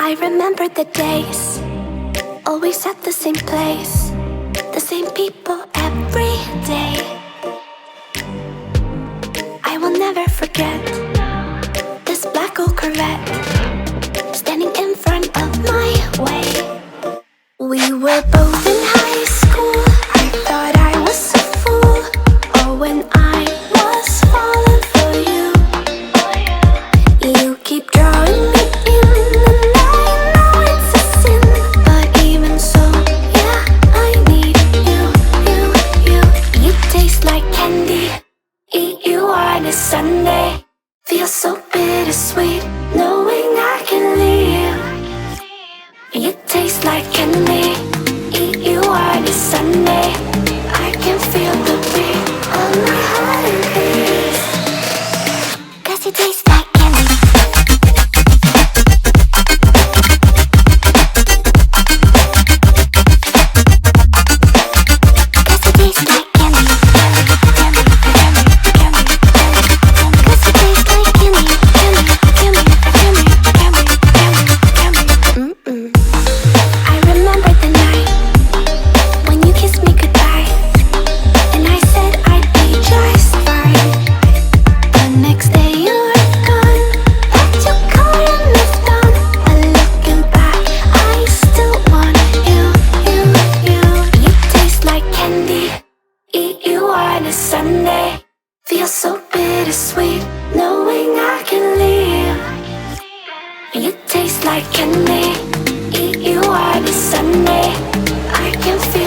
I remember the days, always at the same place, the same people every day. I will never forget this black old Corvette standing in front of my way. We were both in high school. I thought I was a fool. Oh, when I was falling for you. You keep drawing me in, and I know it's a sin, but even so, yeah, I need you. You taste like candy. Eat you on a Sunday. Feels so bittersweet knowing I can leave. You taste like candy. Eat you on a Sunday. I can feel the beat of my heart and beats. 'Cause you taste like candy. Sunday feels so bittersweet knowing I can leave. You taste like candy. Eat you on a Sunday. I can feel